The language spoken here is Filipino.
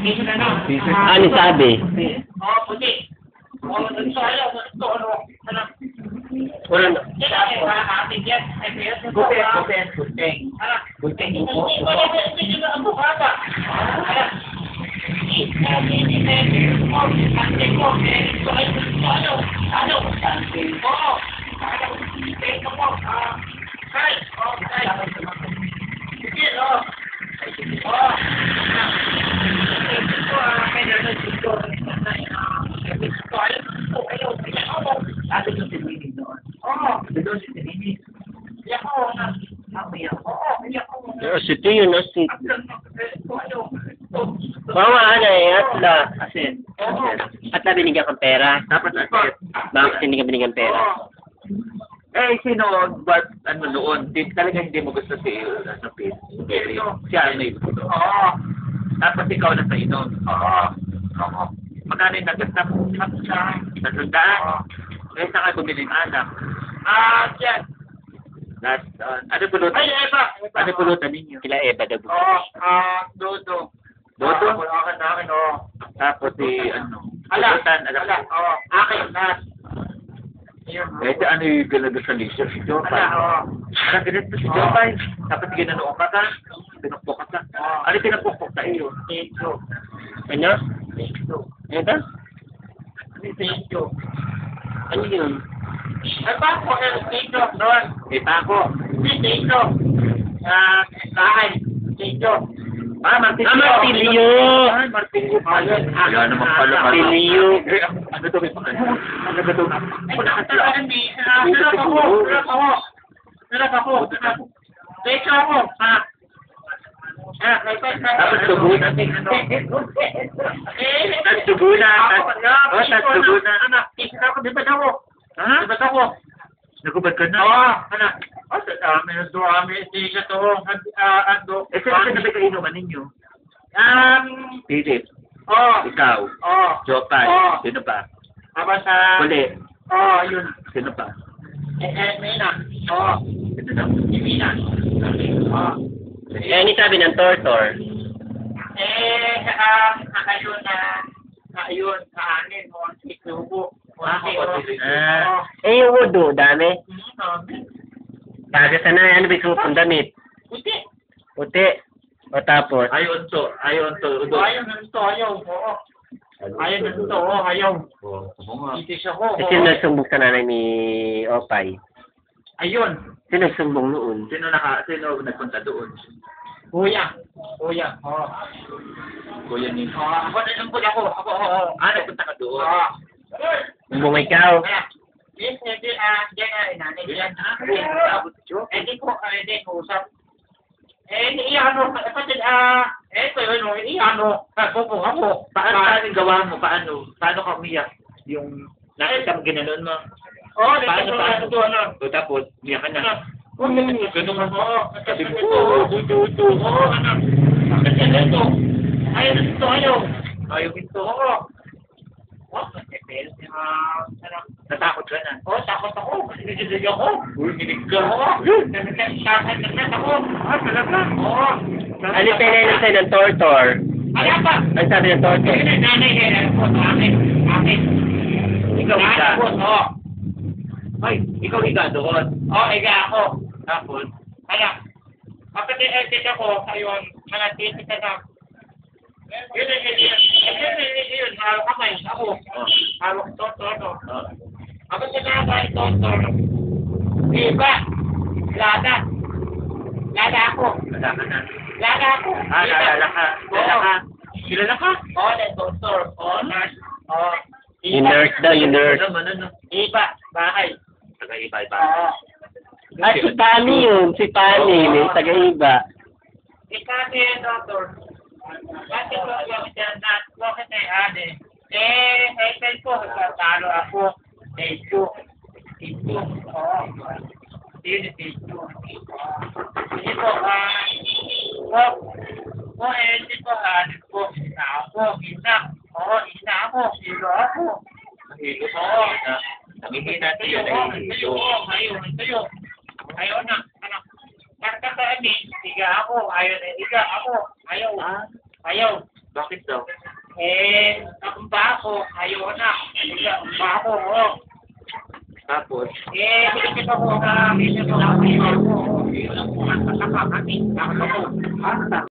Ano sabi? Oo, puti. Oo, ganito ayaw. Ganito, ano? Wala na. Atin yan. Puti. Si Tio na si... Mama, ano eh, at na binigyan kang pera. Dapat aset. Bakit hindi ka binigyan pera? Eh, sino, but, ano noon, talaga hindi mo gusto si Pete. Siya ang may gusto. Oo. Tapos ikaw na sa inon. Oo. Magkano yung nagasap? Nasundaan? Eh, saan ka bumili ng anak? Yan. Last, ano pulutan? Ay, Eva. Ano pulutan ninyo? Sila Eva daw. Oo, Dodo. Dodo? Akin, oo. Tapos si, ano? Ala. Pulutan, Oo. Akin, lahat. Eh, ano yung pinag-gusto ni si Jopay? Oo. Ano ganito si Jopay? Tapos ginanoon ka ka? Pinukpok ka ka? Ano pinukpok sa iyo? Thank Ano? you. Ano ba? Thank you. Ano yun? Ay, ba po, thank you, doon. Kita ko. Thank you. Bahay. Thank you. Martilyo! Martilyo! Ay, Martilyo pala. Wala naman pala. Martilyo. Ano to? Ano ba to? Hirap ako. Thank you ako. Tapos tubo na. Tagtubo na. Tagtubo na. Dibat ako. Ha? Dibat ako. Nagubad ka na? Oo, anak. Sa dami, hindi ka to. Eh, saan na ba kainuman ninyo? Philip. Oo. Ikaw. Oo. Jopay. Oo. Sino pa? Aba sa... Uli. Oo, yun. Sino pa? Mina. Oo. Ito na. Mina. Oo. Eh, ano sabi ng tortor? Ayun, kaanin mo, itubo. Eh, yung wudo, dami. Baga sana, ano ba yung damit? Puti. Puti. O tapos? Ayon to. Ayaw na ito, ayaw. Oo. Ayaw na ito, ayaw. Oo nga. Itis ako. Sino nagsumbong sa nanay ni Opay? Ayun. Sino nagsumbong noon? Sino nagpunta doon? Kuya. Oo. Kuya ni. Ako na lang ako. Oo. Nagpunta ka doon. Oo. Sumbong ikaw? Yes, hindi, diyan na, inanay. Hindi ko usap. Iano, kapatid, ito yun, iano, bubong ako. Paano gawa mo? Paano ka umiyak? Yung nakita mo ginanon mo? Oo, Paano? ano. O tapos, umiyak ka na. Ganun ako. Sabi ko, oo, anak. Kasi ito, ayaw. Ayaw ito. Oo. Natakot ka na. Oo, takot ako. Nagsisigil ako. Hinig ka. Oo. Nagsisigil ako. Talaga? Oo. Ano yung pinainom sa'yo ng tortor? Ano pa? Ano sabi ng tortor? Kaya na nanay, akin. Ikaw higa. Oo. Ay, ikaw higa doon. Oo, higa ako. Tapos, Anak, kapatid ako, ayun, manatili ka na. Yun, hawak kamay, ako. Hawak toto. Kapag nakakain toto, iba, lada ako. wala ka na. Lada ako. Naalala ka. Kilala ka? Oo, doktor. Oo, nurse. Oo. Yung nurse daw, yung nurse. Ano? Iba, bahay. Taga-iba. Oo. Ah, si Pani yun. Si Pani, may taga-iba. Ikati, doktor. Bakit ko yung dyan na, bakit ay ade? Ay ko, talo ako. Techo. Oo. Hindi ko, hindi ko, ina. Oo, ina ako. Hilo ako. Hilo mo. Namihina tayo na hilo. Ayaw na. Nakakataani. Higa ako. Ayaw na higa ako. Ayaw. Bakit daw? Ang bako, ayaw na. Ang bako, oh. Tapos, Bilikit ako na, minsan ako, ayaw ko. Yun lang po, ang nakakakit. Ako.